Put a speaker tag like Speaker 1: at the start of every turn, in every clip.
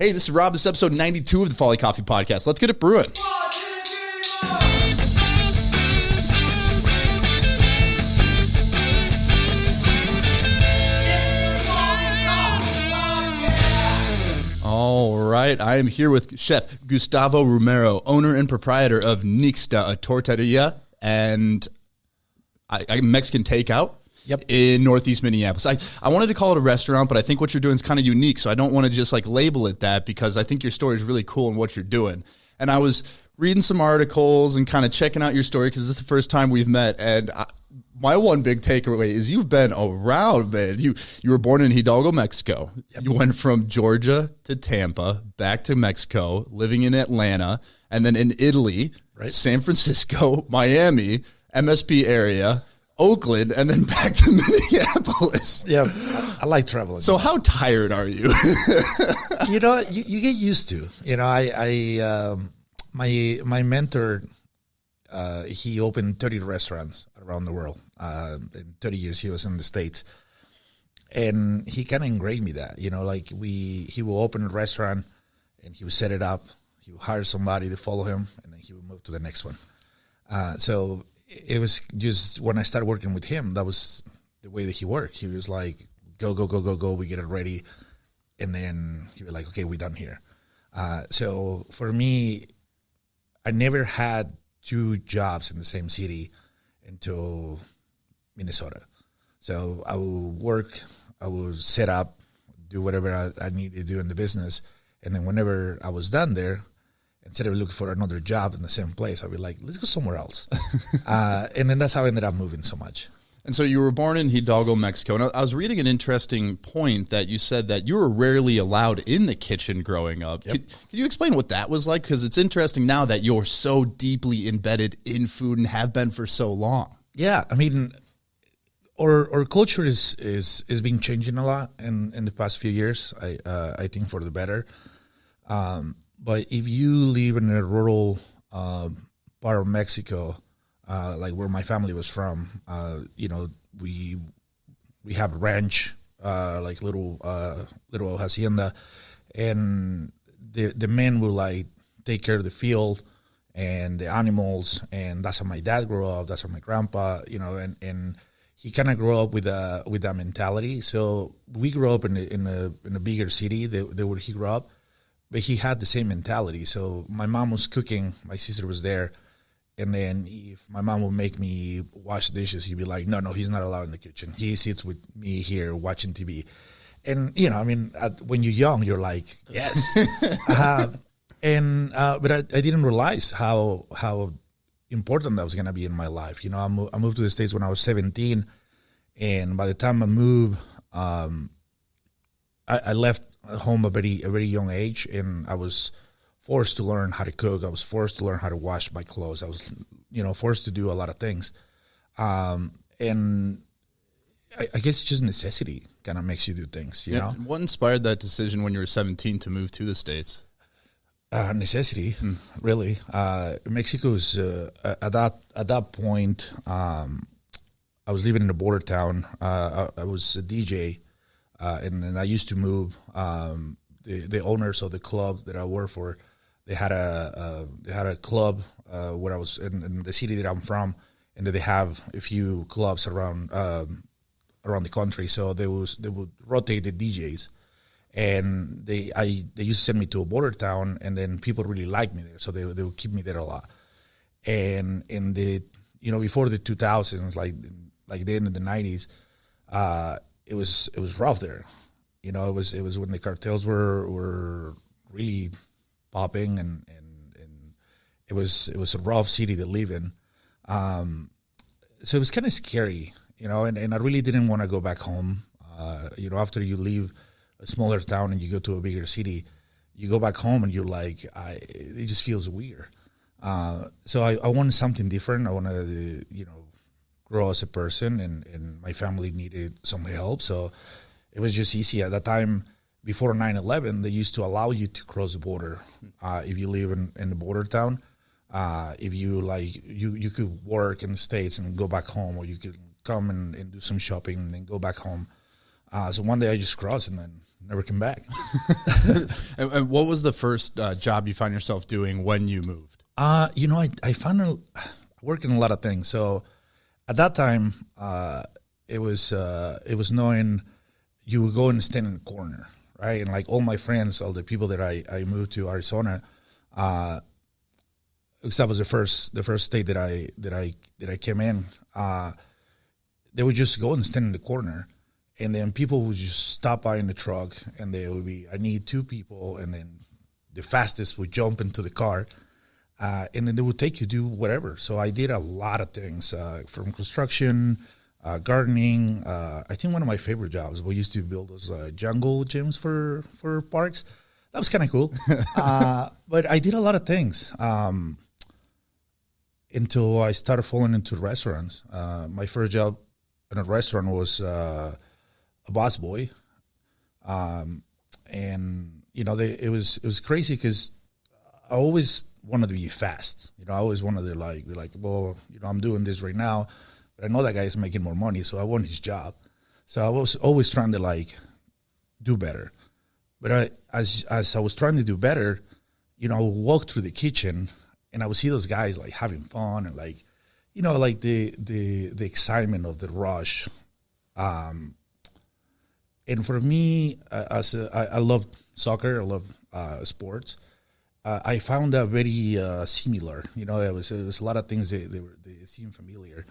Speaker 1: Hey, this is Rob. This is episode 92 of the Folly Coffee Podcast. Let's get it brewing. All right, I am here with Chef Gustavo Romero, owner and proprietor of Nixta, a tortilleria and a Mexican takeout.
Speaker 2: Yep.
Speaker 1: In Northeast Minneapolis. I wanted to call it a restaurant, but I think what you're doing is kind of unique, so I don't want to just like label it that because I think your story is really cool in what you're doing. And I was reading some articles and kind of checking out your story because this is the first time we've met, and my one big takeaway is you've been around, man. You were born in Hidalgo, Mexico. Yep. You went from Georgia to Tampa, back to Mexico, living in Atlanta, and then in Italy, right. San Francisco, Miami, MSP area, Oakland, and then back to Minneapolis.
Speaker 2: Yeah, I like traveling.
Speaker 1: So how tired are you?
Speaker 2: You get used to. My mentor, he opened 30 restaurants around the world. In 30 years, he was in the States. And he kind of ingrained me that, he will open a restaurant and he would set it up. He would hire somebody to follow him, and then he would move to the next one. So it was just when I started working with him, that was the way that he worked. He was like, go, we get it ready. And then he was like, okay, we're done here. So for me, I never had two jobs in the same city until Minnesota. So I would work, I would set up, do whatever I needed to do in the business. And then whenever I was done there, instead of looking for another job in the same place, I'd be like, let's go somewhere else. And then that's how I ended up moving so much.
Speaker 1: And so you were born in Hidalgo, Mexico. And I was reading an interesting point that you said that you were rarely allowed in the kitchen growing up. Yep. Could you explain what that was like? Because it's interesting now that you're so deeply embedded in food and have been for so long.
Speaker 2: Yeah, I mean, our culture is been changing a lot in the past few years, I think for the better. But if you live in a rural part of Mexico, like where my family was from, we have a ranch, like little hacienda, and the men will like take care of the field and the animals, and that's how my dad grew up. That's how my grandpa, and he kind of grew up with that mentality. So we grew up in a bigger city than where he grew up. But he had the same mentality. So my mom was cooking, my sister was there, and then if my mom would make me wash dishes, he'd be like, no, he's not allowed in the kitchen. He sits with me here watching TV. And, when you're young, you're like, yes. But I didn't realize how important that was going to be in my life. I moved to the States when I was 17, and by the time I moved, I left home at a very young age, and I was forced to learn how to cook. I was forced to learn how to wash my clothes. I was, forced to do a lot of things. And I guess just necessity kind of makes you do things, you know?
Speaker 1: What inspired that decision when you were 17 to move to the States?
Speaker 2: Necessity, really. Mexico's, at that point, I was living in a border town. I was a DJ. And I used to move. The owners of the club that I worked for, they had a club where I was in the city that I'm from, and they have a few clubs around the country. So they would rotate the DJs, and they used to send me to a border town, and then people really liked me there, so they would keep me there a lot. And in the before the 2000s, like the end of the 90s. It was rough there, it was when the cartels were really popping, and it was a rough city to live in. So it was kind of scary, and I really didn't want to go back home. After you leave a smaller town and you go to a bigger city, you go back home and you're like, it just feels weird. So I wanted something different. I wanted to, grow as a person, and my family needed some help. So it was just easy. At that time, before 9/11, they used to allow you to cross the border if you live in the border town. If you you could work in the States and go back home, or you could come and do some shopping and then go back home. So one day I just crossed and then never came back.
Speaker 1: And what was the first job you found yourself doing when you moved?
Speaker 2: I found working a lot of things. So at that time, it was knowing you would go and stand in the corner, right? And like all my friends, all the people that I moved to Arizona, because that was the first state that I came in. They would just go and stand in the corner, and then people would just stop by in the truck, and they would be, I need 2 people, and then the fastest would jump into the car, and then they would take you to do whatever. So I did a lot of things, from construction, gardening. I think one of my favorite jobs, we used to build those jungle gyms for parks. That was kind of cool. But I did a lot of things until I started falling into restaurants. My first job in a restaurant was a busboy, and it was crazy because I always wanted to be fast. I always wanted to be like, well, I'm doing this right now, but I know that guy is making more money, so I want his job. So I was always trying to do better. But as I was trying to do better, I would walk through the kitchen and I would see those guys having fun and the excitement of the rush. And for me, I love soccer, I love sports. I found that very similar. There was a lot of things they seemed familiar.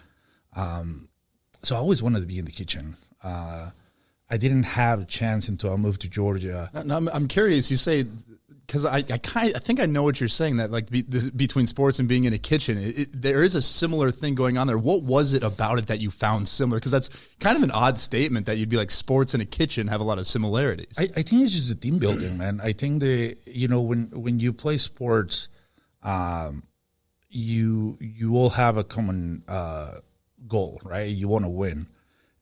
Speaker 2: So I always wanted to be in the kitchen. I didn't have a chance until I moved to Georgia.
Speaker 1: Now, I'm curious. You say, because I think I know what you're saying, that between sports and being in a kitchen, there is a similar thing going on there. What was it about it that you found similar? Because that's kind of an odd statement that you'd be like, sports and a kitchen have a lot of similarities.
Speaker 2: I think it's just the team building, man. I think when you play sports, you all have a common goal, right? You want to win.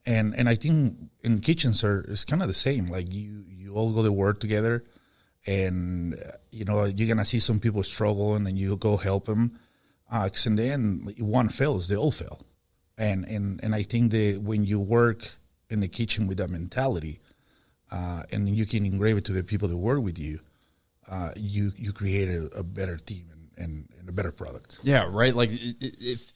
Speaker 2: And I think in kitchens it's kind of the same. Like you all go to work together, and you're gonna see some people struggle, and then you go help them. Because in the end, one fails, they all fail. And I think that when you work in the kitchen with that mentality, and you can engrave it to the people that work with you, you create a better team and a better product.
Speaker 1: Yeah, right. Like if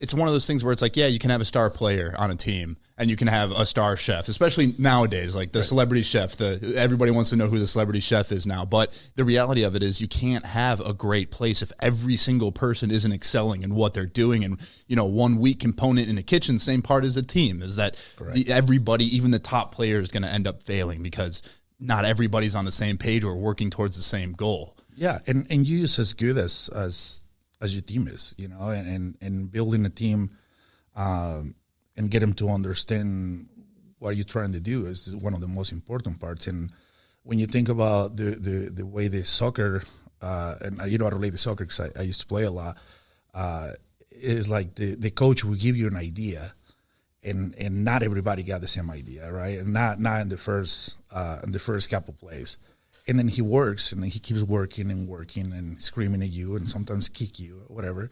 Speaker 1: it's one of those things where it's like, yeah, you can have a star player on a team and you can have a star chef, especially nowadays, like the celebrity chef. Everybody wants to know who the celebrity chef is now. But the reality of it is you can't have a great place if every single person isn't excelling in what they're doing. And, one weak component in a kitchen, same part as a team, is that everybody, even the top player, is going to end up failing because not everybody's on the same page or working towards the same goal.
Speaker 2: Yeah, and you is as good as your team is, and building a team and get them to understand what you're trying to do is one of the most important parts. And when you think about the way the soccer, and I relate to soccer because I used to play a lot, is like the coach will give you an idea, and not everybody got the same idea, right? And not in the first couple plays. And then he works, and then he keeps working and screaming at you, and sometimes kick you or whatever,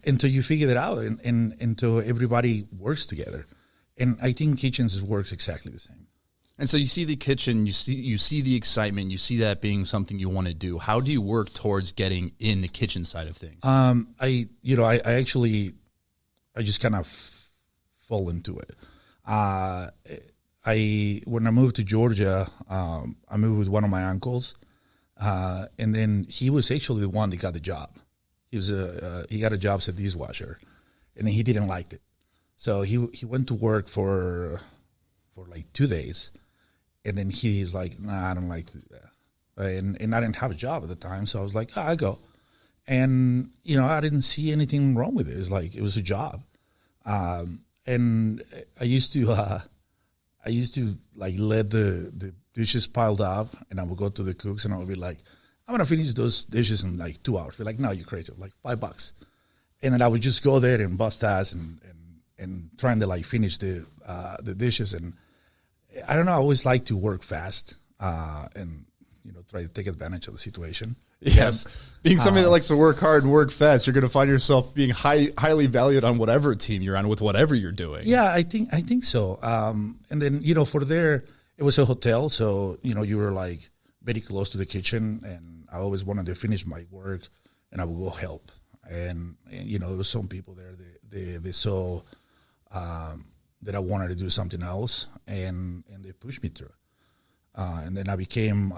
Speaker 2: until you figure it out, and until everybody works together. And I think kitchens works exactly the same.
Speaker 1: And so you see the kitchen, you see the excitement, you see that being something you want to do. How do you work towards getting in the kitchen side of things?
Speaker 2: I just kind of fall into it. When I moved to Georgia, I moved with one of my uncles, and then he was actually the one that got the job. He got a job as a dishwasher, and then he didn't like it, so he went to work for like 2 days, and then he's like, "Nah, I don't like that," and I didn't have a job at the time, so I was like, "I go," and I didn't see anything wrong with it. It's like it was a job, and I used to like let the dishes piled up, and I would go to the cooks and I would be like, I'm going to finish those dishes in like 2 hours. They're like, no, you're crazy. Like $5. And then I would just go there and bust ass and trying to like finish the dishes. And I don't know, I always like to work fast. And try to take advantage of the situation.
Speaker 1: Yes. Being somebody that likes to work hard and work fast, you're going to find yourself being highly valued on whatever team you're on with whatever you're doing.
Speaker 2: Yeah, I think so. And then, for there, it was a hotel. So, you were like very close to the kitchen, and I always wanted to finish my work and I would go help. And there was some people there, they saw that I wanted to do something else, and they pushed me through. And then I became,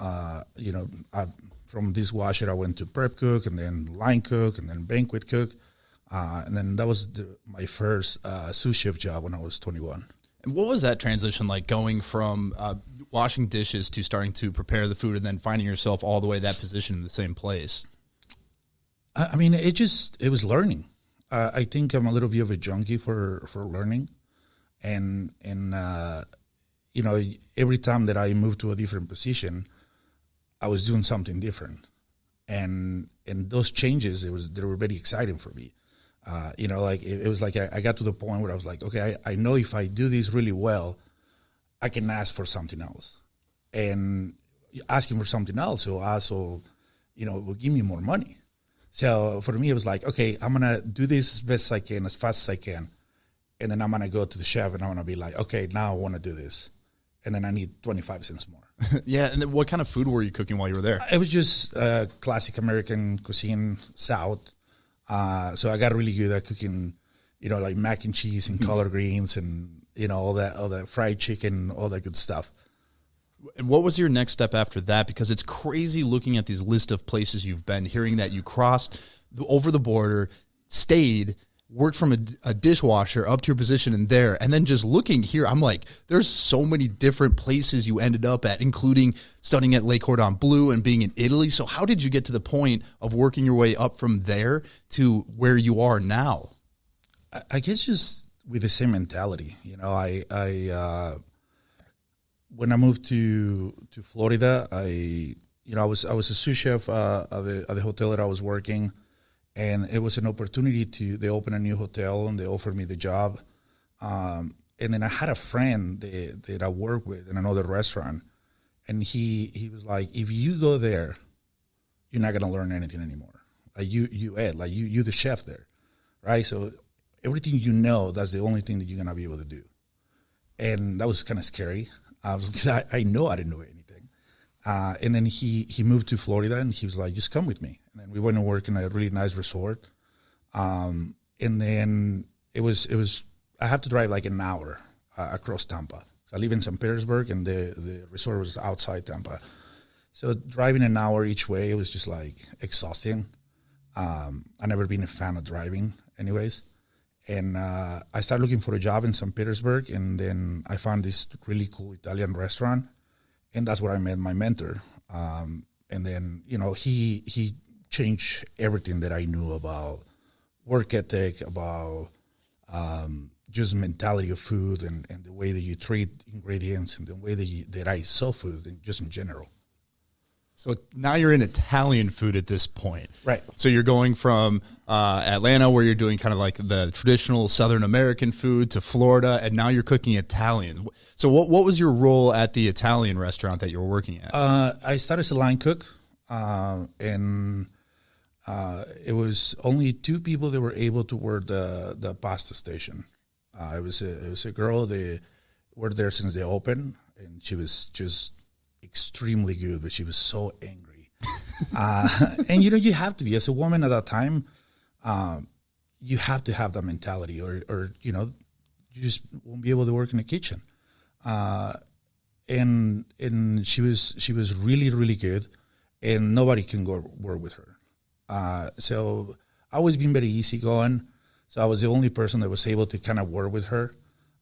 Speaker 2: from dishwasher, I went to prep cook, and then line cook, and then banquet cook. And then that was my first sous chef job when I was 21.
Speaker 1: And what was that transition like, going from washing dishes to starting to prepare the food and then finding yourself all the way that position in the same place?
Speaker 2: I mean, it was learning. I think I'm a little bit of a junkie for learning. And every time that I moved to a different position, I was doing something different. And those changes, they were very exciting for me. It was like I got to the point where I was like, okay, I know if I do this really well, I can ask for something else. And asking for something else will also, will give me more money. So for me, it was like, okay, I'm going to do this as best as I can, as fast as I can. And then I'm going to go to the chef and I'm going to be like, okay, now I want to do this. And then I need 25 cents more.
Speaker 1: Yeah. And then what kind of food were you cooking while you were there?
Speaker 2: It was just classic American cuisine, South. So I got really good at cooking, like mac and cheese and collard greens and, all that fried chicken, all that good stuff.
Speaker 1: What was your next step after that? Because it's crazy looking at these list of places you've been, hearing that you crossed over the border, stayed, worked from a dishwasher up to your position in there, and then just looking here, I'm like, there's so many different places you ended up at, including studying at Le Cordon Bleu and being in Italy. So how did you get to the point of working your way up from there to where you are now?
Speaker 2: I guess just with the same mentality. When I moved to Florida, I was a sous chef at the hotel that I was working, and it was an opportunity they opened a new hotel and they offered me the job. And then I had a friend that I worked with in another restaurant, and he was like, if you go there, you're not gonna learn anything anymore. You're the chef there, right? So everything that's the only thing that you're gonna be able to do. And that was kind of scary. Because I know I didn't know anything. And then he moved to Florida, and he was like, just come with me. And then we went to work in a really nice resort. And then it was I have to drive like an hour across Tampa. So I live in St. Petersburg, and the resort was outside Tampa. So driving an hour each way, it was just like exhausting. I've never been a fan of driving anyways. And I started looking for a job in St. Petersburg, and then I found this really cool Italian restaurant, and that's where I met my mentor. And then, he changed everything that I knew about work ethic, about just mentality of food and the way that you treat ingredients and the way that I sell food, and just in general.
Speaker 1: So now you're in Italian food at this point.
Speaker 2: Right.
Speaker 1: So you're going from Atlanta, where you're doing kind of like the traditional Southern American food, to Florida, and now you're cooking Italian. So what was your role at the Italian restaurant that you were working at?
Speaker 2: I started as a line cook, and it was only 2 people that were able to work the pasta station. It was a girl that worked there since they opened, and she was just extremely good, but she was so angry. And you have to be, as a woman at that time, you have to have that mentality, or you just won't be able to work in the kitchen. And she was really, really good, and nobody can go work with her. So I always been very easygoing. So I was the only person that was able to kind of work with her.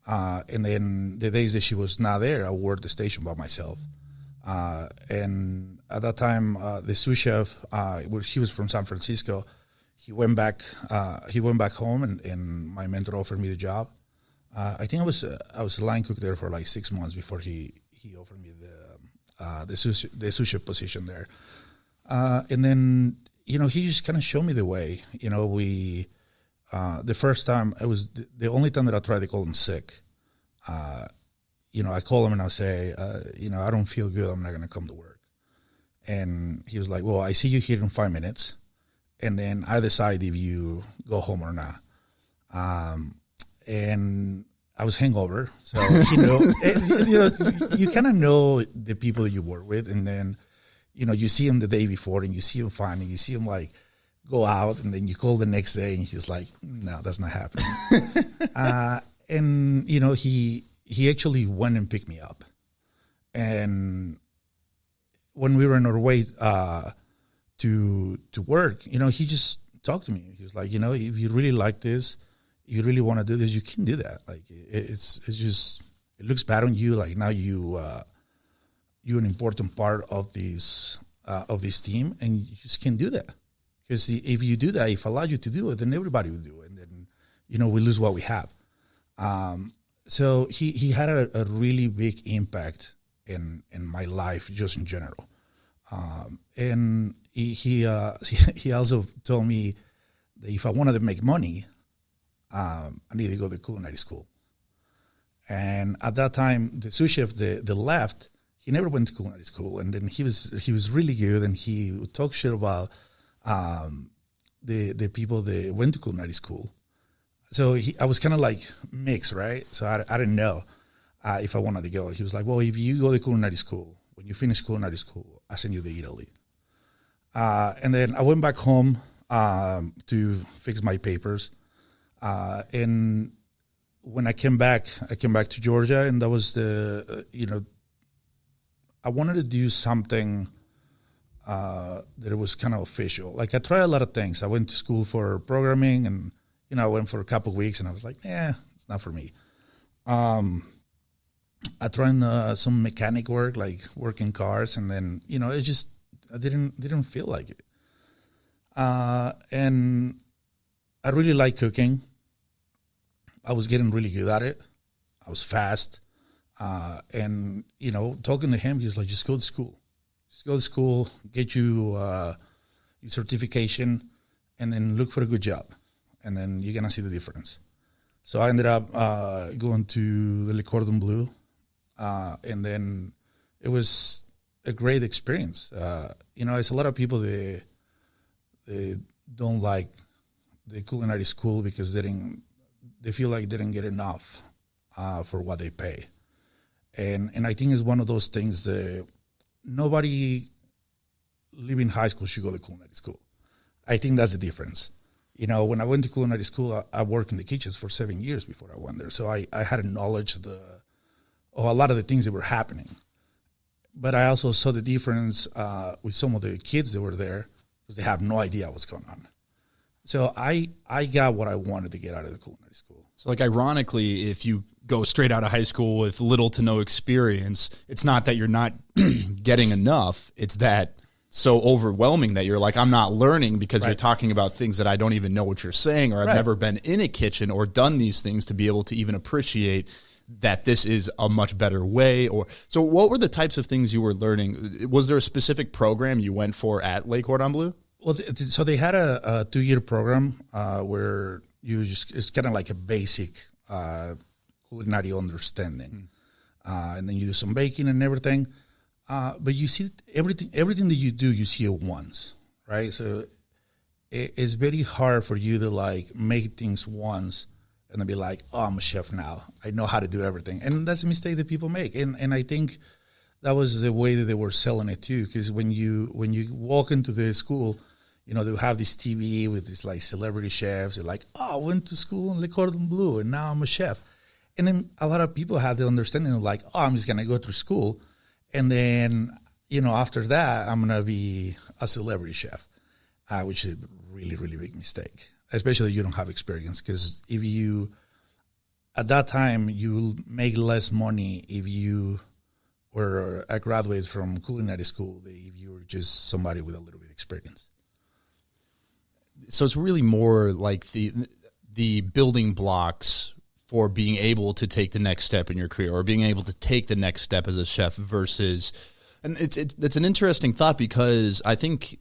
Speaker 2: And then the days that she was not there, I worked the station by myself. And at that time, the sous chef, he was from San Francisco. He went back home, and my mentor offered me the job. I think I was a line cook there for like 6 months before he offered me the sous chef position there. And then he just kind of showed me the way. The first time, it was the only time that I tried to call him sick. I call him and I say, I don't feel good. I'm not going to come to work. And he was like, well, I see you here in 5 minutes, and then I decide if you go home or not. And I was hangover, so you kind of know the people that you work with, and then you see him the day before, and you see him fine, and you see him like go out, and then you call the next day, and he's like, no, that's not happening. And he actually went and picked me up, and when we were on our way to work, he just talked to me. He was like, if you really like this, you really want to do this, you can do that. Like it's just, it looks bad on you. Like now you're an important part of this team, and you just can't do that. Because if you do that, if I allow you to do it, then everybody will do it, and then we lose what we have. So he had a really big impact in my life, just in general. And he also told me that if I wanted to make money, I needed to go to culinary school. And at that time, the sous chef, the left, he never went to culinary school. And then he was really good, and he would talk shit about the people that went to culinary school. So I was kind of like mixed, right? So I didn't know if I wanted to go. He was like, well, if you go to culinary school, when you finish culinary school, I send you to Italy. And then I went back home to fix my papers. And when I came back to Georgia, and that was I wanted to do something that it was kind of official. Like I tried a lot of things. I went to school for programming, and I went for a couple of weeks, and I was like, it's not for me. I tried some mechanic work, like working cars, and then it just I didn't feel like it. And I really like cooking. I was getting really good at it. I was fast. And, talking to him, he was like, just go to school. Just go to school, get you your certification, and then look for a good job. And then you're going to see the difference. So I ended up going to the Le Cordon Bleu. And then it was a great experience. It's a lot of people, they don't like the culinary school because they feel like they didn't get enough for what they pay. And I think it's one of those things that nobody leaving high school should go to culinary school. I think that's the difference. When I went to culinary school, I worked in the kitchens for 7 years before I went there. So I had a knowledge of a lot of the things that were happening. But I also saw the difference with some of the kids that were there because they have no idea what's going on. So I got what I wanted to get out of the culinary school.
Speaker 1: So, like, ironically, if you go straight out of high school with little to no experience, it's not that you're not getting enough. It's that so overwhelming that you're like, I'm not learning because you're talking about things that I don't even know what you're saying, or I've never been in a kitchen or done these things to be able to even appreciate that this is a much better way. So what were the types of things you were learning? Was there a specific program you went for at Le Cordon Bleu?
Speaker 2: Well, so they had a 2-year program where it's kind of like a basic culinary understanding. And then you do some baking and everything. But you see everything that you do, you see it once, right? So it's very hard for you to like make things once and then be like, oh, I'm a chef now. I know how to do everything. And that's a mistake that people make. And I think that was the way that they were selling it too. Because when you walk into the school, they'll have this TV with these like celebrity chefs. They're like, oh, I went to school in Le Cordon Bleu and now I'm a chef. And then a lot of people have the understanding of like, oh, I'm just going to go through school. And then, after that, I'm going to be a celebrity chef, which is a really, really big mistake, especially if you don't have experience. Because at that time, you make less money if you were a graduate from culinary school than if you were just somebody with a little bit of experience.
Speaker 1: So it's really more like the building blocks for being able to take the next step in your career or being able to take the next step as a chef versus, and it's an interesting thought because I think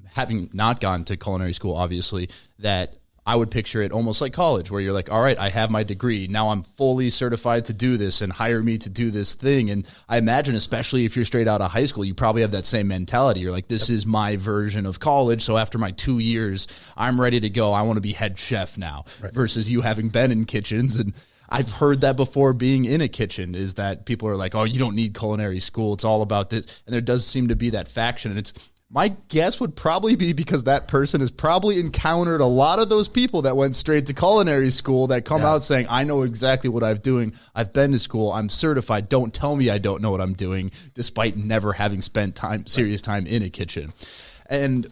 Speaker 1: having not gone to culinary school, obviously, that I would picture it almost like college, where you're like, all right, I have my degree. Now I'm fully certified to do this and hire me to do this thing. And I imagine, especially if you're straight out of high school, you probably have that same mentality. You're like, this is my version of college. So after my 2 years, I'm ready to go. I want to be head chef now, versus you having been in kitchens. And I've heard that before, being in a kitchen, is that people are like, oh, you don't need culinary school. It's all about this. And there does seem to be that faction. And it's, my guess would probably be because that person has probably encountered a lot of those people that went straight to culinary school that come out saying, I know exactly what I'm doing. I've been to school. I'm certified. Don't tell me I don't know what I'm doing, despite never having spent serious time in a kitchen. And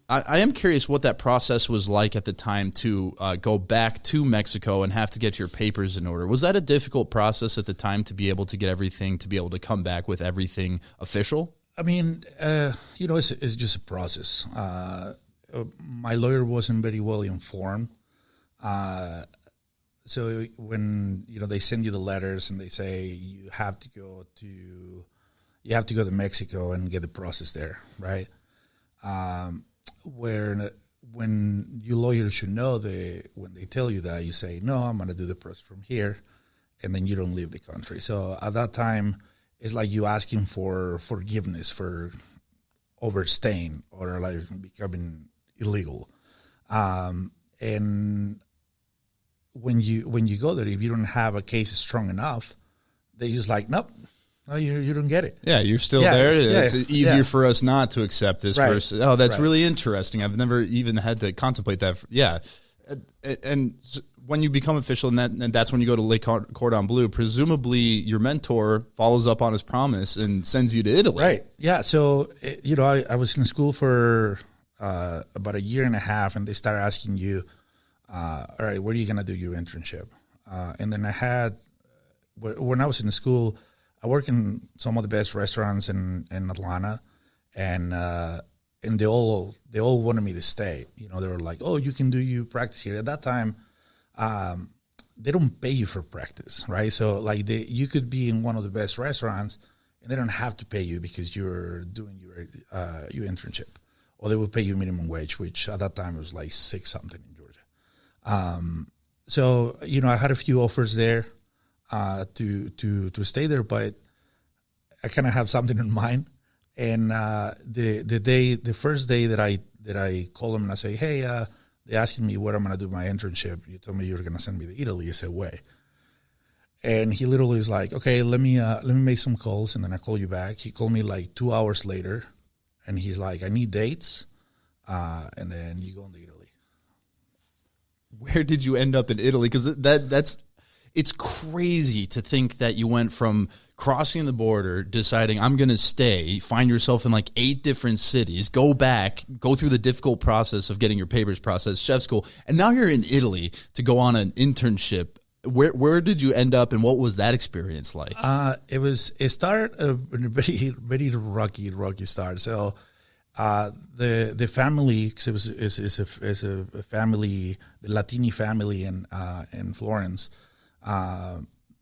Speaker 1: I am curious what that process was like at the time to go back to Mexico and have to get your papers in order. Was that a difficult process at the time to be able to get everything, to be able to come back with everything official?
Speaker 2: I mean, it's just a process. My lawyer wasn't very well informed. So when, they send you the letters and they say you have to go to Mexico and get the process there, right? When you lawyers should know, when they tell you that, you say, no, I'm going to do the process from here, and then you don't leave the country. So at that time, it's like you asking for forgiveness for overstaying or like becoming illegal. And when you go there, if you don't have a case strong enough, they just like, nope, no, you don't get it.
Speaker 1: Yeah, you're still there. It's easier for us not to accept this.
Speaker 2: Right.
Speaker 1: Versus, oh, that's really interesting. I've never even had to contemplate that. Yeah. And when you become official, and that's when you go to Le Cordon Bleu, presumably your mentor follows up on his promise and sends you to Italy.
Speaker 2: Right. Yeah. So, I was in school for about a year and a half, and they started asking you, all right, where are you going to do your internship? And then when I was in school, I worked in some of the best restaurants in Atlanta, and they all wanted me to stay. They were like, oh, you can do your practice here. At that time, they don't pay you for practice, right? So like you could be in one of the best restaurants and they don't have to pay you because you're doing your internship, or they will pay you minimum wage, which at that time was like $6 something in Georgia. So I had a few offers there to stay there, but I kind of have something in mind. And the first day that I call them and I say, hey, they're asking me what I'm going to do my internship. You told me you were going to send me to Italy. I said, way. And he literally was like, okay, let me make some calls, and then I call you back. He called me like 2 hours later, and he's like, I need dates, and then you go into Italy.
Speaker 1: Where did you end up in Italy? Because it's crazy to think that you went from crossing the border, deciding I'm going to stay, find yourself in like 8 different cities, go back, go through the difficult process of getting your papers processed, chef school, and now you're in Italy to go on an internship. Where did you end up, and what was that experience like?
Speaker 2: It started a very, very rocky start. So the family, because it's a family, the Latini family in Florence.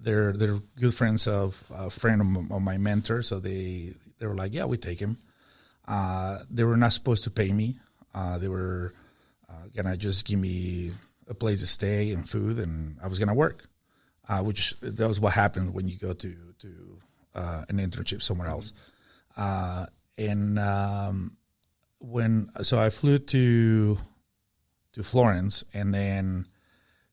Speaker 2: They're good friends of a friend of my mentor, so they were like, yeah, we take him. They were not supposed to pay me. They were gonna just give me a place to stay and food, and I was gonna work. Which that was what happened when you go to an internship somewhere else. So I flew to Florence, and then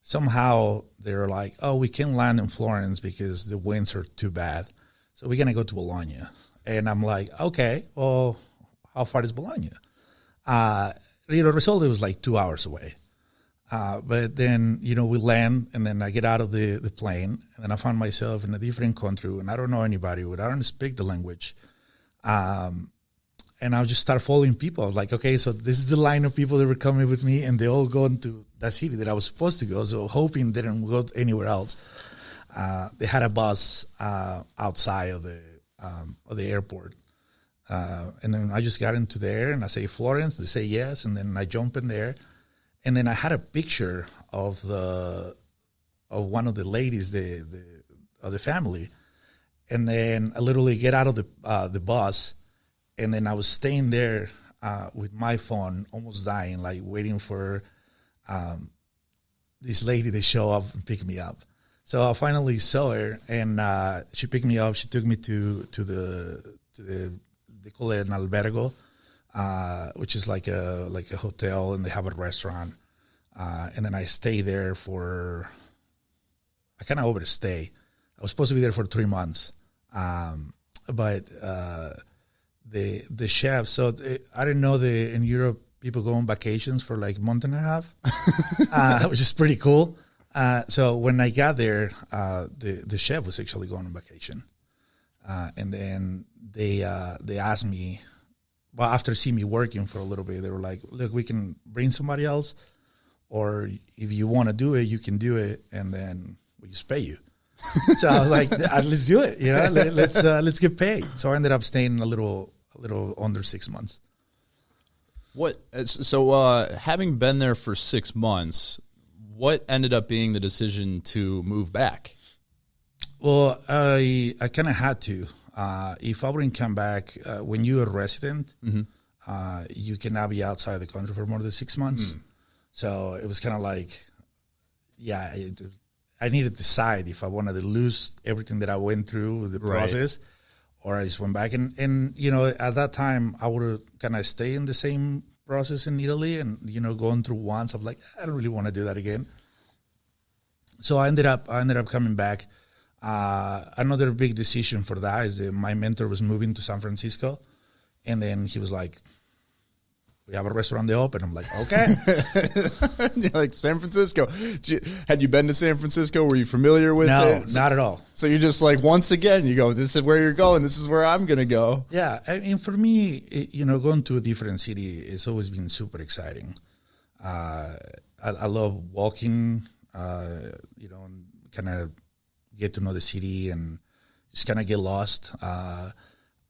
Speaker 2: somehow they were like, oh, we can't land in Florence because the winds are too bad. So we're going to go to Bologna. And I'm like, okay, well, how far is Bologna? The result, it was like 2 hours away. But then, we land, and then I get out of the plane, and then I found myself in a different country, and I don't know anybody, I don't speak the language. And I'll just start following people. I was like, okay, so this is the line of people that were coming with me, and they all go into that city that I was supposed to go. So hoping they didn't go anywhere else. They had a bus outside of the airport. And then I just got into there, and I say Florence. They say yes, and then I jump in there. And then I had a picture of one of the ladies of the family. And then I literally get out of the bus. And then I was staying there with my phone, almost dying, like waiting for this lady, they show up and pick me up. So I finally saw her, and she picked me up. She took me to the they call it an albergo, which is like a hotel, and they have a restaurant. And then I stay there I kind of overstay. I was supposed to be there for 3 months, but the chef. So I didn't know in Europe people go on vacations for like a month and a half, which is pretty cool. So when I got there, the chef was actually going on vacation, and then they asked me. Well, after seeing me working for a little bit, they were like, "Look, we can bring somebody else, or if you want to do it, you can do it, and then we just pay you." So I was like, "Let's do it, let's get paid." So I ended up staying a little under 6 months.
Speaker 1: Having been there for 6 months, what ended up being the decision to move back?
Speaker 2: Well, I kind of had to. If I wouldn't come back, when you're a resident, you cannot be outside the country for more than 6 months. So it was kind of like, I needed to decide if I wanted to lose everything that I went through with the process, or I just went back. And at that time, I would kind of stay in the same process in Italy and, going through once. I'm like, I don't really want to do that again. So I ended up coming back. Another big decision for that is that my mentor was moving to San Francisco, and then he was like, "We have a restaurant to open." I'm like, "Okay."
Speaker 1: You're like, San Francisco. Had you been to San Francisco? Were you familiar with it?
Speaker 2: No, not at all.
Speaker 1: So you're just like, once again, you go, this is where you're going. This is where I'm going to go.
Speaker 2: Yeah. I mean, for me, going to a different city, it's always been super exciting. I love walking, and kind of get to know the city and just kind of get lost. I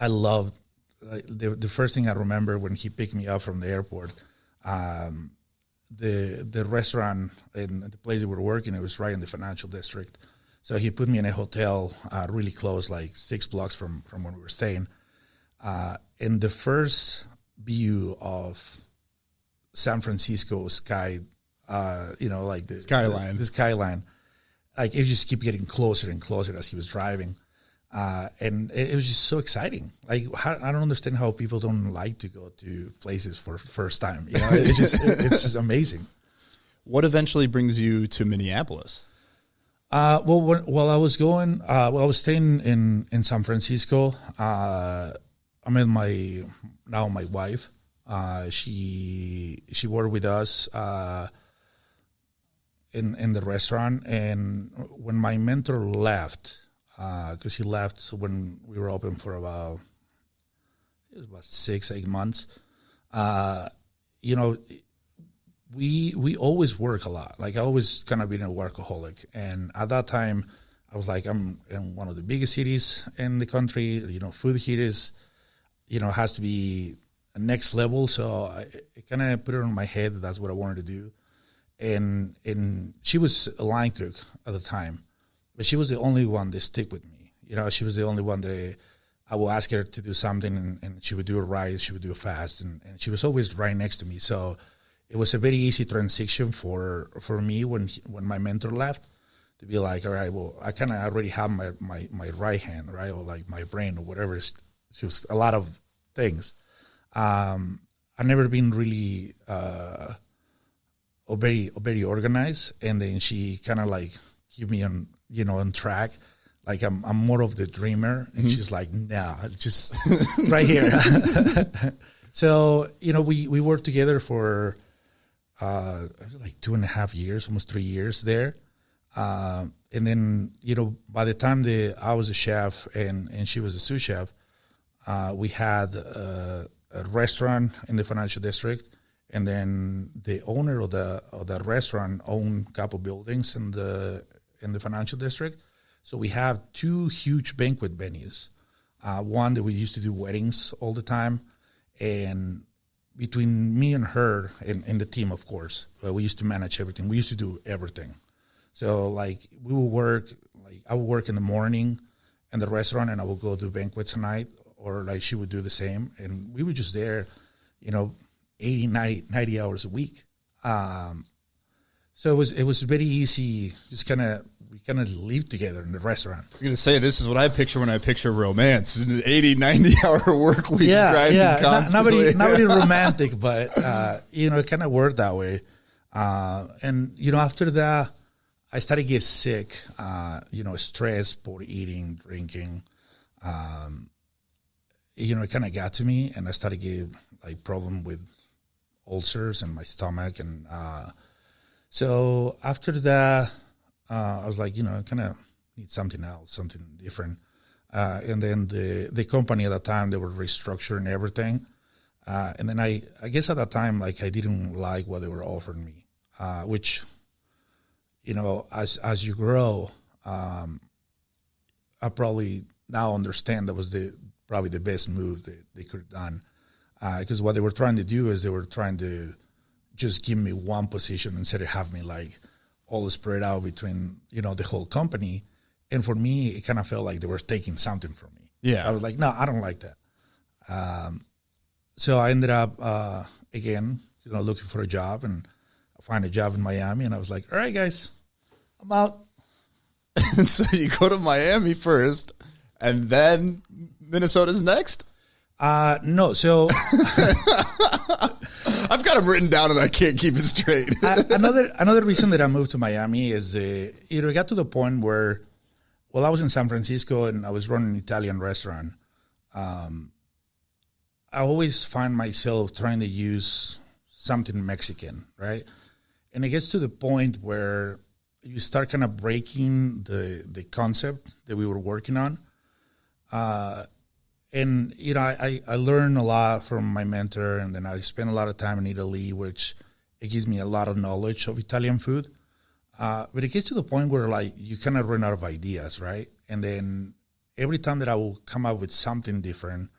Speaker 2: love the first thing I remember when he picked me up from the airport. The restaurant and the place that we were working, it was right in the financial district. So he put me in a hotel really close, like 6 blocks from where we were staying. And the first view of San Francisco sky, like the skyline. Like it just kept getting closer and closer as he was driving, and it was just so exciting. Like I don't understand how people don't like to go to places for first time. It's amazing.
Speaker 1: What eventually brings you to Minneapolis?
Speaker 2: I was staying in San Francisco. I met my wife. She worked with us. In the restaurant, and when my mentor left, because he left when we were open for about 6-8 months, we always work a lot. Like I always kind of been a workaholic, and at that time, I was like, I'm in one of the biggest cities in the country. Food here is, has to be a next level. So I kind of put it on my head that that's what I wanted to do. And she was a line cook at the time, but she was the only one that stick with me. She was the only one that I would ask her to do something, and she would do it right. She would do it fast, and she was always right next to me. So it was a very easy transition for me when my mentor left to be like, all right, well, I kind of already have my right hand, right, or like my brain or whatever. She was a lot of things. I've never been really very organized, and then she kind of like keep me on track. Like I'm more of the dreamer, and she's like, nah, just right here. So we worked together for like 2.5 years, almost 3 years there, and then by the time that I was a chef and she was a sous chef, we had a restaurant in the financial district. And then the owner of the restaurant owned a couple buildings in the financial district. So we have 2 huge banquet venues. One that we used to do weddings all the time, and between me and her and the team, of course, we used to manage everything. We used to do everything. So like we would work, like I would work in the morning in the restaurant, and I would go do banquets at night, or like she would do the same, and we were just there, 80, 90 hours a week. So it was very easy. We kind of live together in the restaurant.
Speaker 1: I was going to say, this is what I picture when I picture romance. An 80, 90-hour work week, grinding constantly.
Speaker 2: Nobody romantic, but, it kind of worked that way. And, after that, I started to get sick, stress, poor eating, drinking. It kind of got to me, and I started to get, like, problem with ulcers in my stomach. And so after that, I was like, I kind of need something else, something different. And then the company at that time, they were restructuring everything. And then I guess at that time, like, I didn't like what they were offering me, which, as you grow, I probably now understand that was probably the best move that they could have done. Because what they were trying to do is they were trying to just give me one position instead of have me, like, all spread out between, the whole company. And for me, it kind of felt like they were taking something from me.
Speaker 1: Yeah.
Speaker 2: I was like, no, I don't like that. So I ended up, again, looking for a job, and I find a job in Miami, and I was like, all right, guys, I'm out.
Speaker 1: And so you go to Miami first, and then Minnesota's next?
Speaker 2: No, so
Speaker 1: I've got them written down and I can't keep it straight.
Speaker 2: Another reason that I moved to Miami is it got to the point where, I was in San Francisco and I was running an Italian restaurant. I always find myself trying to use something Mexican, right? And it gets to the point where you start kind of breaking the concept that we were working on. And, I learned a lot from my mentor, and then I spent a lot of time in Italy, which it gives me a lot of knowledge of Italian food. But it gets to the point where, like, you kind of run out of ideas, right? And then every time that I will come up with something different,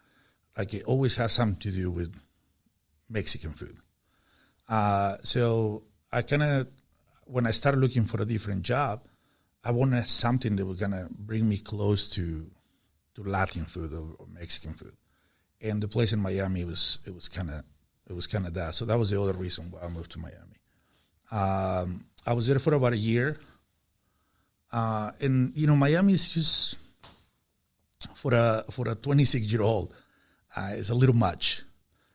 Speaker 2: like, it always has something to do with Mexican food. So I kind of, when I started looking for a different job, I wanted something that was going to bring me close to Latin food or Mexican food, and the place in Miami was kind of that. So that was the other reason why I moved to Miami. I was there for about a year, and Miami is just for a 26-year-old, it's a little much.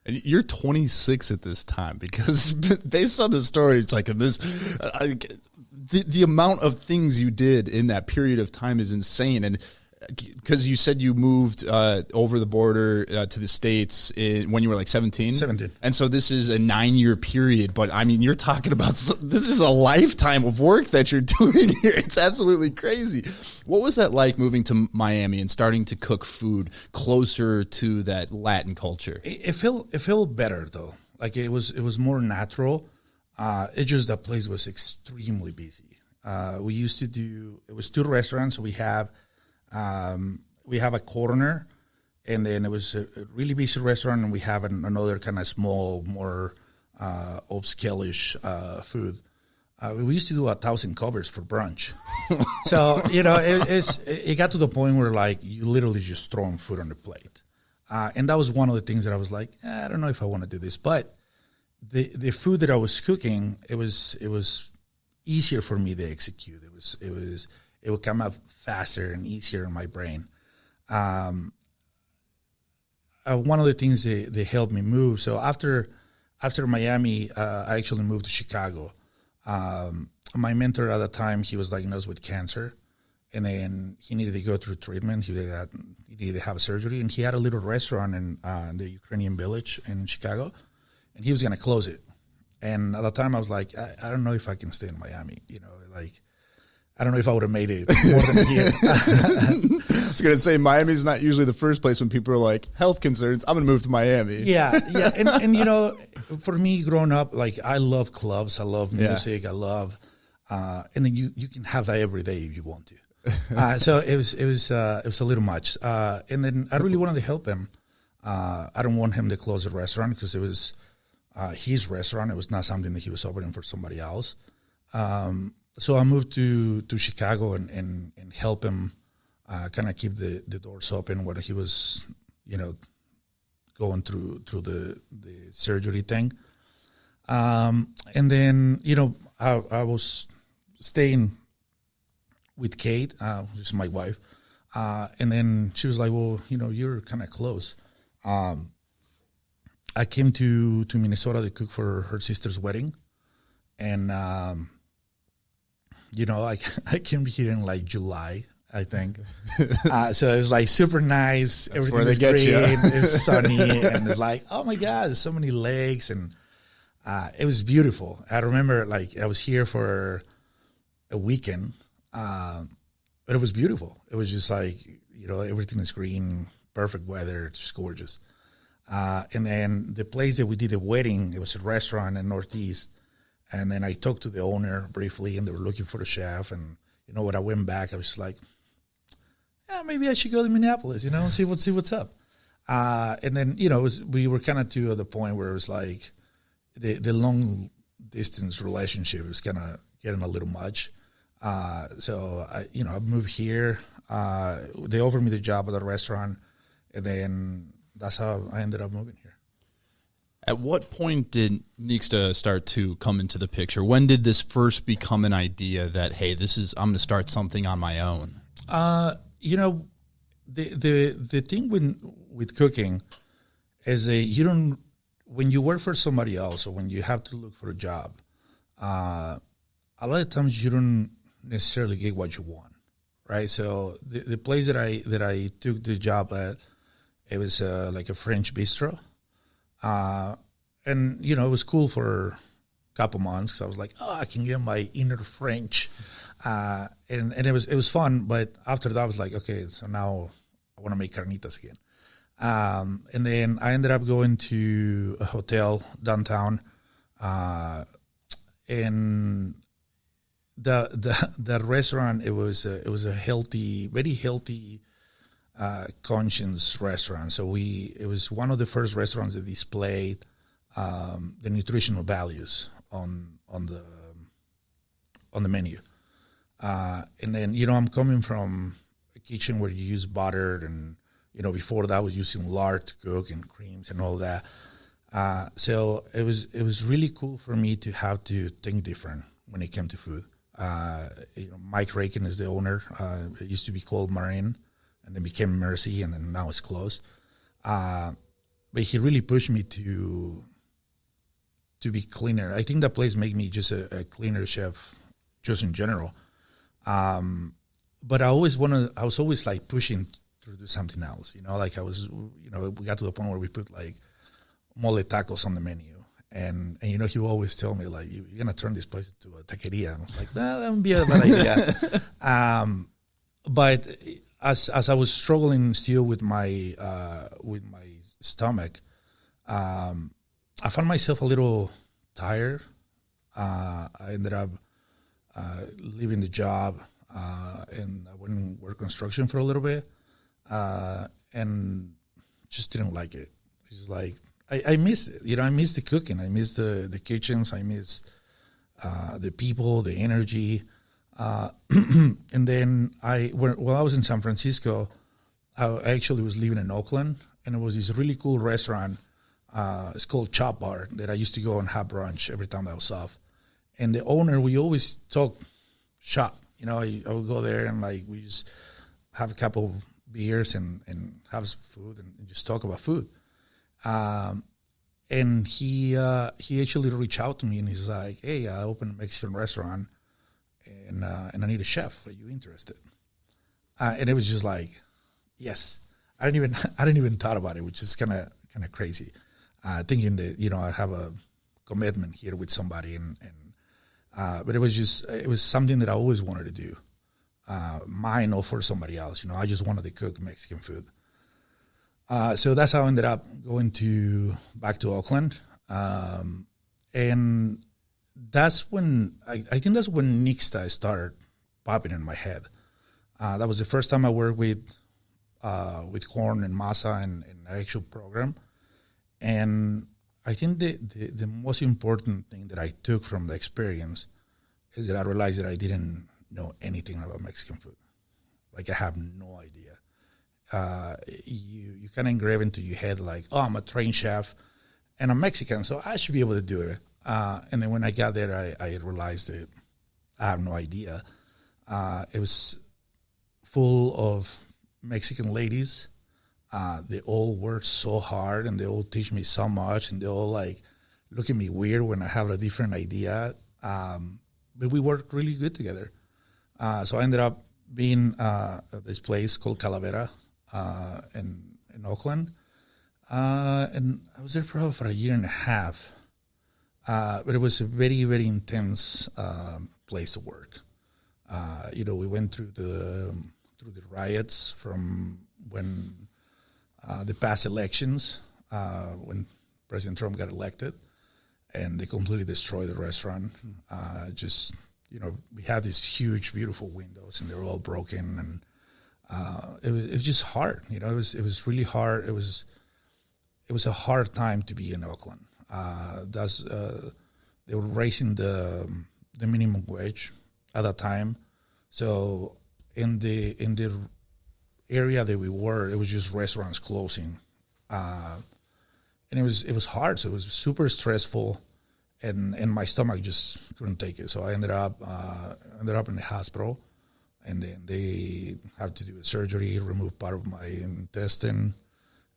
Speaker 1: And you're 26 at this time, because based on the story, it's like the amount of things you did in that period of time is insane. And because you said you moved over the border to the States when you were like 17?
Speaker 2: 17.
Speaker 1: And so this is a 9-year period. But, I mean, you're talking about this is a lifetime of work that you're doing here. It's absolutely crazy. What was that like, moving to Miami and starting to cook food closer to that Latin culture?
Speaker 2: It felt better, though. Like, it was more natural. It just, that place was extremely busy. We used to do, it was 2 restaurants. We have a corner, and then it was a really busy restaurant, and we have another kind of small, more upscale-ish food. We used to do 1,000 covers for brunch. So, it got to the point where, like, you literally just throwing food on the plate. And that was one of the things that I was like, I don't know if I want to do this. But the food that I was cooking, it was easier for me to execute. It would come up faster and easier in my brain. One of the things that helped me move. So after Miami, I actually moved to Chicago. My mentor at the time, he was diagnosed with cancer, and then he needed to go through treatment. He needed to have a surgery, and he had a little restaurant in the Ukrainian Village in Chicago, and he was going to close it. And at the time, I was like, I don't know if I can stay in Miami. I don't know if I would have made it more than a year.
Speaker 1: I was going to say, Miami's not usually the first place when people are like, health concerns, I'm going to move to Miami.
Speaker 2: Yeah. And for me, growing up, like, I love clubs. I love music. Yeah. I love, and then you can have that every day if you want to. So it was a little much. And then I really wanted to help him. I don't want him to close the restaurant because it was his restaurant. It was not something that he was opening for somebody else. So I moved to Chicago and help him kind of keep the doors open when he was, going through the surgery thing. And then, I was staying with Kate, which is my wife, and then she was like, "Well, you're kind of close." I came to Minnesota to cook for her sister's wedding, and I came here in like July, I think. So it was like super nice.
Speaker 1: That's
Speaker 2: everything
Speaker 1: where
Speaker 2: was
Speaker 1: they get
Speaker 2: great.
Speaker 1: you.
Speaker 2: It was sunny, and it's like, oh my God, there's so many lakes, and it was beautiful. I remember like I was here for a weekend, but it was beautiful. It was just like, everything is green, perfect weather, it's just gorgeous. And then the place that we did the wedding, it was a restaurant in Northeast. And then I talked to the owner briefly, and they were looking for a chef. And when I went back, I was just like, yeah, maybe I should go to Minneapolis, see what's up. And then, we were kind of to the point where it was like the long distance relationship was kind of getting a little much. So I moved here. They offered me the job at the restaurant, and then that's how I ended up moving here.
Speaker 1: At what point did Nixta start to come into the picture? When did this first become an idea that, hey, I'm going to start something on my own?
Speaker 2: The thing with cooking is when you work for somebody else, or when you have to look for a job, a lot of times you don't necessarily get what you want, right? So the place that I took the job at, it was like a French bistro. And, it was cool for a couple months because I was like, I can get my inner French. And it was fun. But after that, I was like, okay, so now I want to make carnitas again. And then I ended up going to a hotel downtown. And the restaurant, it was a healthy, very healthy, conscience restaurant. So it was one of the first restaurants that displayed the nutritional values on the menu. And then I'm coming from a kitchen where you use butter, and before that I was using lard to cook and creams and all that. So it was really cool for me to have to think different when it came to food. Mike Rakin is the owner. It used to be called Marin, and then became Mercy, and then now it's closed. But he really pushed me to be cleaner. I think that place made me just a cleaner chef, just in general. But I was always like pushing to do something else. Like I was, we got to the point where we put like mole tacos on the menu. And he would always tell me, like, you're going to turn this place into a taqueria. And I was like, nah, that would be a bad idea. But as I was struggling still with my stomach, I found myself a little tired. I ended up leaving the job, and I went and worked construction for a little bit, and just didn't like it. It's like I missed it. I missed the cooking. I missed the kitchens. I missed the people, the energy. And then while I was in San Francisco, I actually was living in Oakland, and it was this really cool restaurant. It's called Chop Bar that I used to go and have brunch every time I was off. And the owner, we always talk shop. I would go there and like we just have a couple of beers and have some food and just talk about food. And he actually reached out to me, and he's like, "Hey, I opened a Mexican restaurant, and I need a chef. Are you interested?" And it was just like, yes. I didn't even thought about it, which is kind of crazy. Thinking that I have a commitment here with somebody, but it was something that I always wanted to do, mine or for somebody else. I just wanted to cook Mexican food. So that's how I ended up going back to Oakland, and that's when I think that's when Nixta started popping in my head. That was the first time I worked with corn and masa and an actual program. And I think the most important thing that I took from the experience is that I realized that I didn't know anything about Mexican food. Like, I have no idea. You kind of engrave into your head like, oh, I'm a trained chef and I'm Mexican, so I should be able to do it. And then when I got there, I realized that I have no idea. It was full of Mexican ladies. They all work so hard, and they all teach me so much, and they all like look at me weird when I have a different idea. But we work really good together. So I ended up being at this place called Calavera in Oakland. And I was there probably for a year and a half. But it was a very, very intense place to work. We went through the riots from when the past elections, when President Trump got elected, and they completely destroyed the restaurant. We had these huge, beautiful windows, and they were all broken, and it was just hard. It was really hard. It was a hard time to be in Oakland. They were raising the minimum wage at that time, so in the area that we were, it was just restaurants closing, and it was hard. So it was super stressful, and my stomach just couldn't take it. So I ended up in the hospital, and then they had to do a surgery, remove part of my intestine,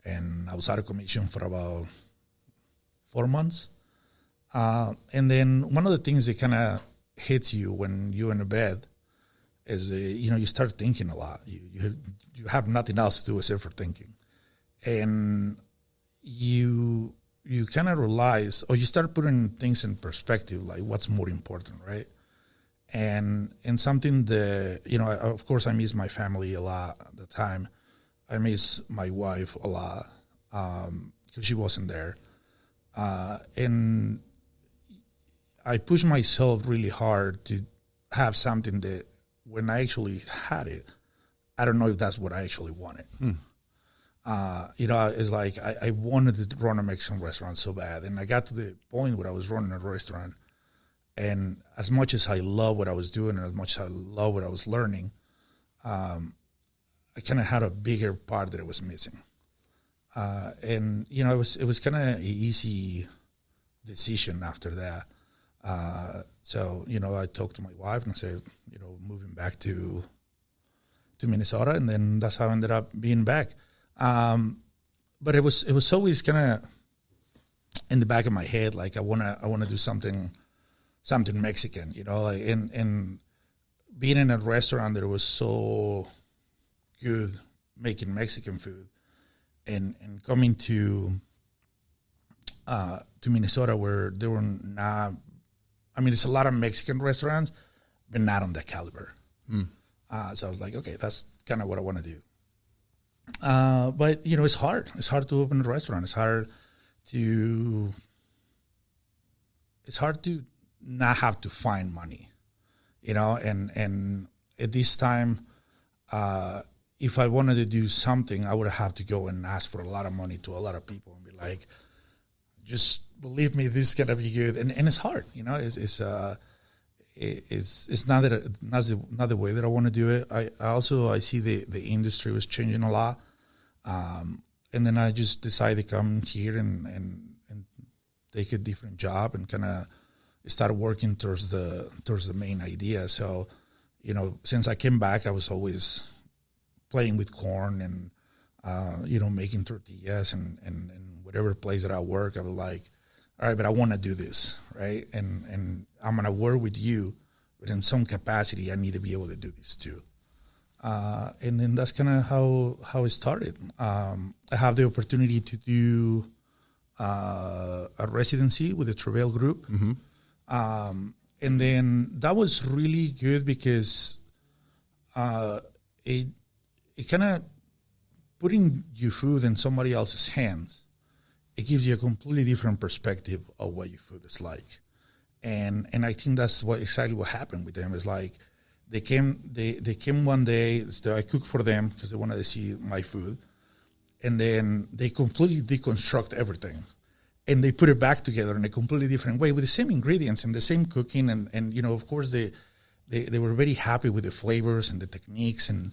Speaker 2: and I was out of commission for about 4 months. And then one of the things that kind of hits you when you're in a bed is, you start thinking a lot. You have nothing else to do except for thinking. And you kind of realize, or you start putting things in perspective, like what's more important, right? And something that, of course I miss my family a lot at the time. I miss my wife a lot because she wasn't there. And I pushed myself really hard to have something that when I actually had it, I don't know if that's what I actually wanted. It's like I wanted to run a Mexican restaurant so bad. And I got to the point where I was running a restaurant. And as much as I love what I was doing and as much as I love what I was learning, I kind of had a bigger part that I was missing. It was kind of an easy decision after that. So I talked to my wife and I said, moving back to Minnesota, and then that's how I ended up being back. But it was always kind of in the back of my head, like I wanna do something Mexican, and being in a restaurant that was so good making Mexican food, and coming to Minnesota where there were not. I mean, there's a lot of Mexican restaurants, but not on that caliber. So I was like, okay, that's kind of what I want to do. But, it's hard. It's hard to open a restaurant. It's hard to not have to find money, and at this time, if I wanted to do something, I would have to go and ask for a lot of money to a lot of people and be like, just believe me, this is gonna be good, and it's hard, It's not the way that I want to do it. I see the industry was changing a lot, and then I just decided to come here and take a different job and kind of start working towards the main idea. So, since I came back, I was always playing with corn and making tortillas and whatever place that I work, I was like, all right, but I want to do this, right? And I'm going to work with you, but in some capacity, I need to be able to do this too. And then that's kind of how it started. I have the opportunity to do a residency with the Travail Group. Mm-hmm. And then that was really good because it kind of putting your food in somebody else's hands, it gives you a completely different perspective of what your food is like. And I think that's exactly what happened with them. It's like they came one day, so I cooked for them because they wanted to see my food. And then they completely deconstruct everything. And they put it back together in a completely different way with the same ingredients and the same cooking. And of course, they were very happy with the flavors and the techniques. And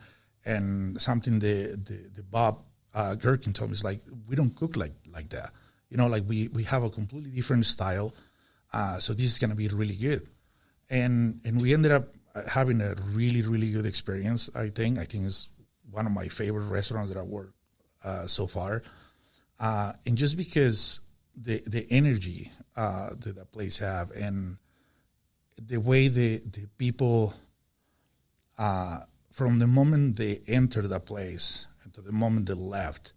Speaker 2: something the Bob Gherkin told me is like, we don't cook like that. Like we have a completely different style. So this is going to be really good. And we ended up having a really, really good experience, I think. I think it's one of my favorite restaurants that I worked so far. And just because the energy that the place have and the way the people, from the moment they entered the place and to the moment they left,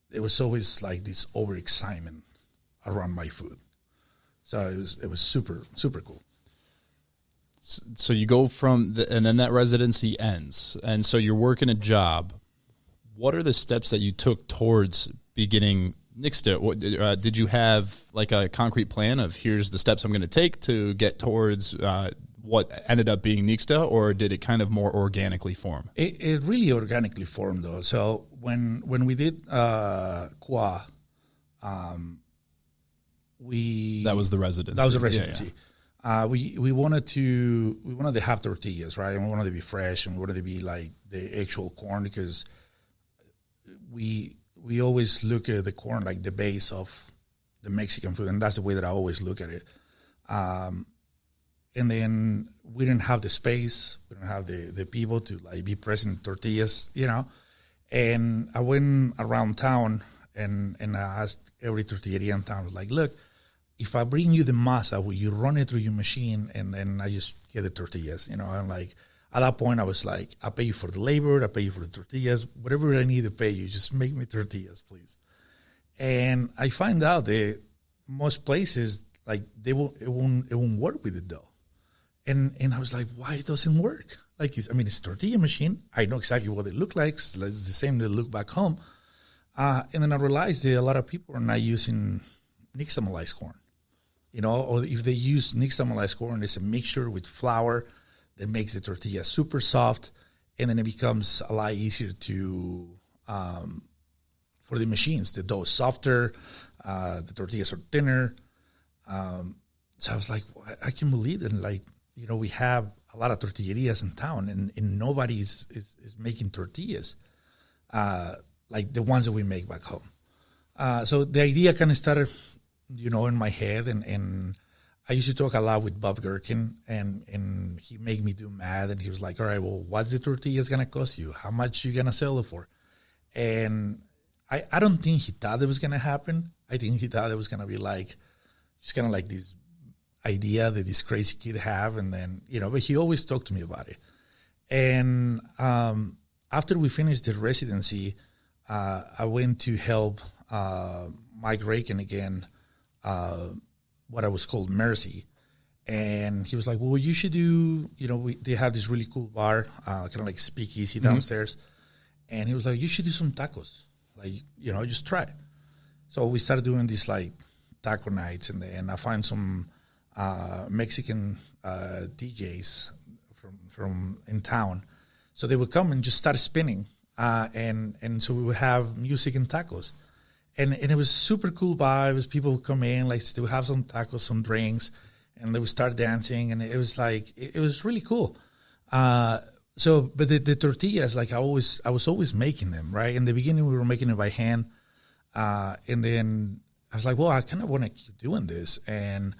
Speaker 2: there was always like this overexcitement around my food. So it was super, super cool.
Speaker 1: So you go and then that residency ends. And so you're working a job. What are the steps that you took towards beginning Nixta? Did you have like a concrete plan of here's the steps I'm going to take to get towards what ended up being Nixta, or did it kind of more organically form?
Speaker 2: It really organically formed, though. So when we did Qua, that
Speaker 1: was the residency.
Speaker 2: That was the residency.
Speaker 1: Yeah.
Speaker 2: We wanted to have tortillas, right? And we wanted to be fresh, and we wanted to be like the actual corn, because we always look at the corn like the base of the Mexican food, and that's the way that I always look at it. And then we didn't have the space, we didn't have the people to like be present tortillas, And I went around town and I asked every tortilleria in town, I was like, look, if I bring you the masa, will you run it through your machine and then I just get the tortillas? And like at that point I was like, I pay you for the labor, I pay you for the tortillas, whatever I need to pay you, just make me tortillas, please. And I find out that most places like it won't work with the dough. And I was like, why it doesn't work? Like, it's a tortilla machine. I know exactly what it look like. It's the same that look back home. And then I realized that a lot of people are not using nixtamalized corn. Or if they use nixtamalized corn, it's a mixture with flour that makes the tortilla super soft, and then it becomes a lot easier to for the machines. The dough is softer, the tortillas are thinner. So I was like, I can't believe it. Like, we have a lot of tortillerias in town, and nobody is making tortillas like the ones that we make back home. So the idea kind of started, in my head, and I used to talk a lot with Bob Gherkin, and he made me do math, and he was like, all right, well, what's the tortillas going to cost you? How much you going to sell it for? And I don't think he thought it was going to happen. I think he thought it was going to be like, just kind of like this idea that this crazy kid have, and then, but he always talked to me about it. And after we finished the residency, I went to help Mike Rakin again, what I was called Mercy. And he was like, well, you should do, they have this really cool bar, kind of like speakeasy downstairs. And he was like, you should do some tacos. Like, just try it. So we started doing these like taco nights, and I find some Mexican DJs from in town. So they would come and just start spinning, and so we would have music and tacos, and it was super cool vibes. People would come in, like, they would have some tacos, some drinks, and they would start dancing, and it was like it was really cool. So, but the tortillas, like I was always making them, right? In the beginning, we were making it by hand, and then I was like, well, I kind of want to keep doing this, and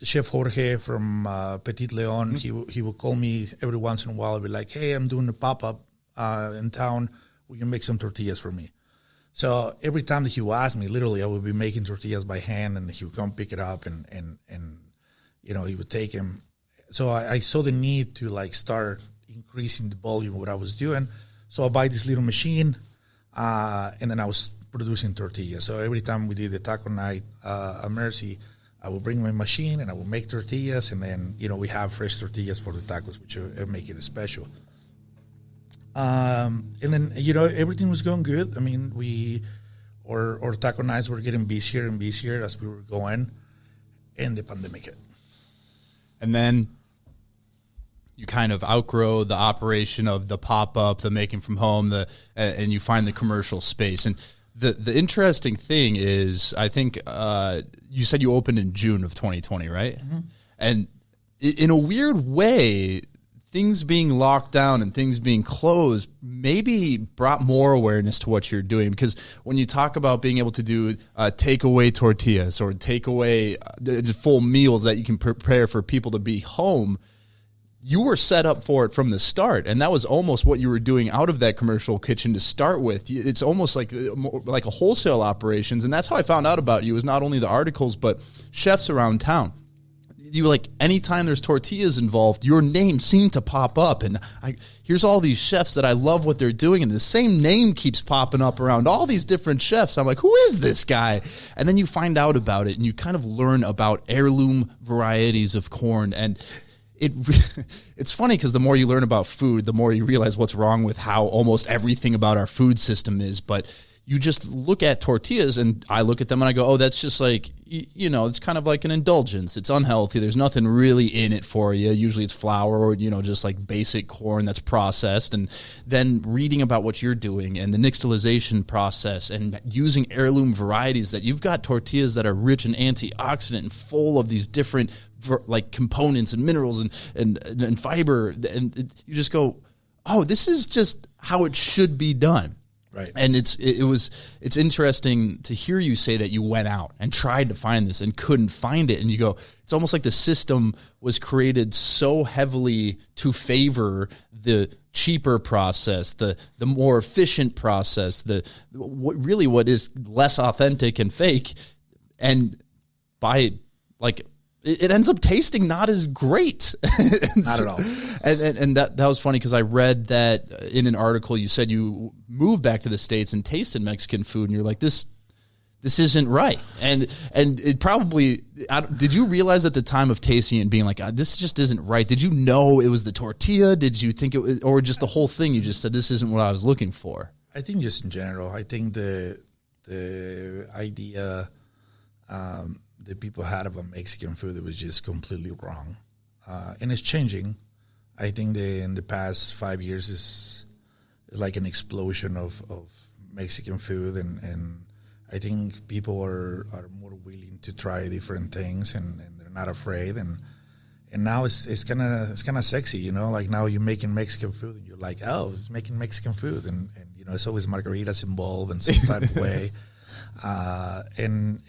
Speaker 2: Chef Jorge from Petit Leon, he would call me every once in a while and be like, hey, I'm doing a pop-up in town. Will you make some tortillas for me? So every time that he would ask me, literally, I would be making tortillas by hand, and he would come pick it up, and he would take them. So I saw the need to, like, start increasing the volume of what I was doing. So I buy this little machine, and then I was producing tortillas. So every time we did the taco night at Mercy, I would bring my machine and I would make tortillas, and then, we have fresh tortillas for the tacos, which make it special. And then, everything was going good. I mean, our taco nights were getting busier and busier as we were going, and the pandemic hit.
Speaker 1: And then you kind of outgrow the operation of the pop-up, the making from home, and you find the commercial space. And the interesting thing is, I think you said you opened in June of 2020, right? Mm-hmm. And in a weird way, things being locked down and things being closed maybe brought more awareness to what you're doing, because when you talk about being able to do takeaway tortillas or takeaway full meals that you can prepare for people to be home, you were set up for it from the start, and that was almost what you were doing out of that commercial kitchen to start with. It's almost like a wholesale operations, and that's how I found out about you, is not only the articles but chefs around town. You like, anytime there's tortillas involved, your name seemed to pop up, and here's all these chefs that I love what they're doing, and the same name keeps popping up around all these different chefs. I'm like, who is this guy? And then you find out about it, and you kind of learn about heirloom varieties of corn, and it's funny because the more you learn about food, the more you realize what's wrong with how almost everything about our food system is. But you just look at tortillas, and I look at them and I go, oh, that's just like, it's kind of like an indulgence. It's unhealthy. There's nothing really in it for you. Usually it's flour or, just like basic corn that's processed. And then reading about what you're doing and the nixtalization process and using heirloom varieties, that you've got tortillas that are rich in antioxidant and full of these different like components and minerals and fiber. And you just go, oh, this is just how it should be done.
Speaker 2: Right.
Speaker 1: And it's interesting to hear you say that you went out and tried to find this and couldn't find it. And you go, it's almost like the system was created so heavily to favor the cheaper process, the more efficient process, what is less authentic and fake. And it ends up tasting not as great.
Speaker 2: Not at all.
Speaker 1: And that was funny because I read that in an article you said you moved back to the States and tasted Mexican food, and you're like, this isn't right. And it probably, did you realize at the time of tasting it and being like, this just isn't right? Did you know it was the tortilla? Did you think it was, or just the whole thing? You just said, this isn't what I was looking for.
Speaker 2: I think just in general, I think the idea that people had about Mexican food, it was just completely wrong. And it's changing. I think in the past 5 years is like an explosion of Mexican food, and I think people are more willing to try different things, and they're not afraid. And now it's kind of sexy, like now you're making Mexican food and you're like, oh, it's making Mexican food, and it's always margaritas involved in some type of way. And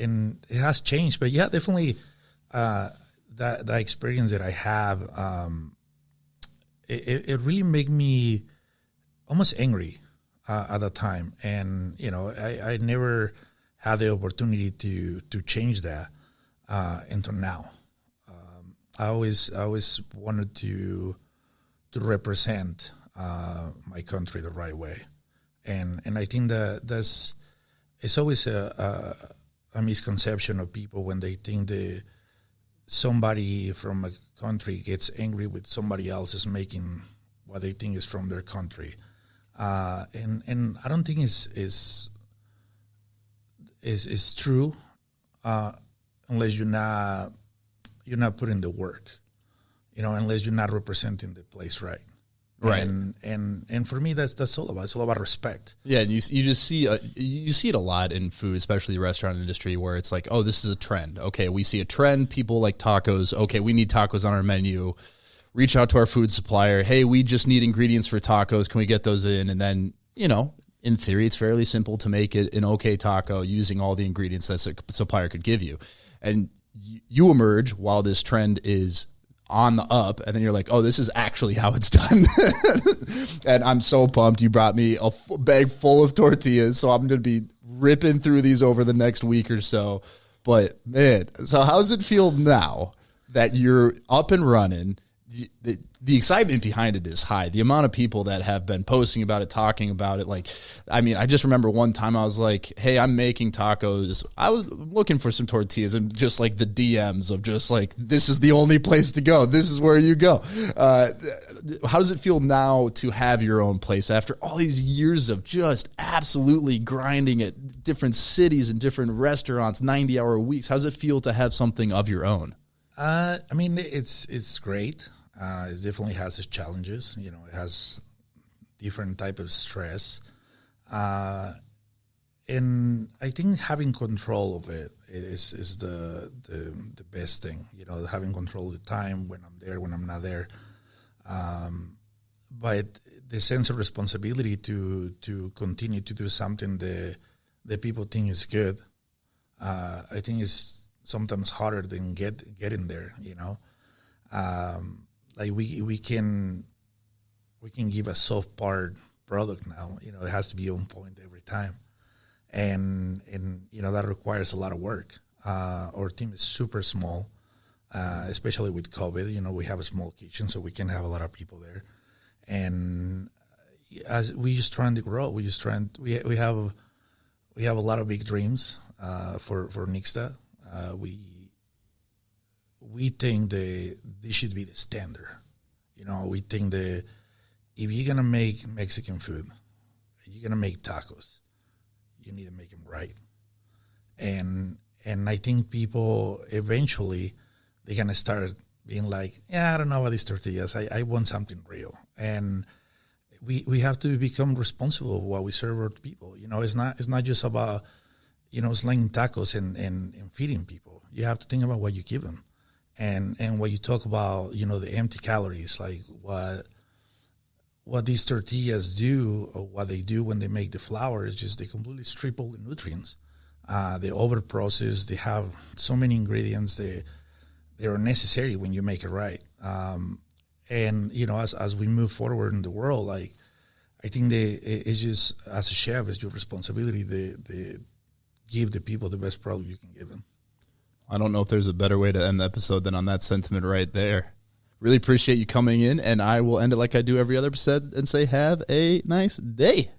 Speaker 2: it has changed, but yeah, definitely that experience that I have, it really made me almost angry at the time, and I never had the opportunity to change that until now. I always wanted to represent my country the right way, and I think that's. It's always a misconception of people when they think that somebody from a country gets angry with somebody else is making what they think is from their country, and I don't think is true unless you're not putting the work, unless you're not representing the place right.
Speaker 1: Right,
Speaker 2: and for me, that's all about. It's all about respect.
Speaker 1: Yeah, and you just see it a lot in food, especially the restaurant industry, where it's like, oh, this is a trend. Okay, we see a trend. People like tacos. Okay, we need tacos on our menu. Reach out to our food supplier. Hey, we just need ingredients for tacos. Can we get those in? And then in theory, it's fairly simple to make it an okay taco using all the ingredients that a supplier could give you. And you emerge while this trend is on the up, and then you're like, oh, this is actually how it's done. And I'm so pumped you brought me a bag full of tortillas, so I'm going to be ripping through these over the next week or so. But man, so how does it feel now that you're up and running? The excitement behind it is high. The amount of people that have been posting about it, talking about it. I just remember one time I was like, hey, I'm making tacos. I was looking for some tortillas, and just like the DMs of just like, this is the only place to go. This is where you go. How does it feel now to have your own place after all these years of just absolutely grinding at different cities and different restaurants, 90-hour weeks? How does it feel to have something of your own?
Speaker 2: It's great. It definitely has its challenges. It has different type of stress. And I think having control of it is the best thing. Having control of the time, when I'm there, when I'm not there. But the sense of responsibility to continue to do something that people think is good, I think is sometimes harder than getting there. Like we can give a soft part product now. It has to be on point every time, and that requires a lot of work. Our team is super small, especially with COVID. We have a small kitchen, so we can have a lot of people there. And as we just trying to grow, we have a lot of big dreams for Nixta. We think that this should be the standard. We think that if you're gonna make Mexican food, you're gonna make tacos, you need to make them right. And I think people eventually they're gonna start being like, I don't know about these tortillas. I want something real. And we have to become responsible of what we serve our people. It's not just about, slinging tacos and feeding people. You have to think about what you give them. And when you talk about, the empty calories, like what these tortillas do or what they do when they make the flour is just they completely strip all the nutrients. They over-process. They have so many ingredients. They are necessary when you make it right. And as we move forward in the world, like I think it's just as a chef, it's your responsibility to give the people the best product you can give them.
Speaker 1: I don't know if there's a better way to end the episode than on that sentiment right there. Really appreciate you coming in, and I will end it like I do every other episode and say have a nice day.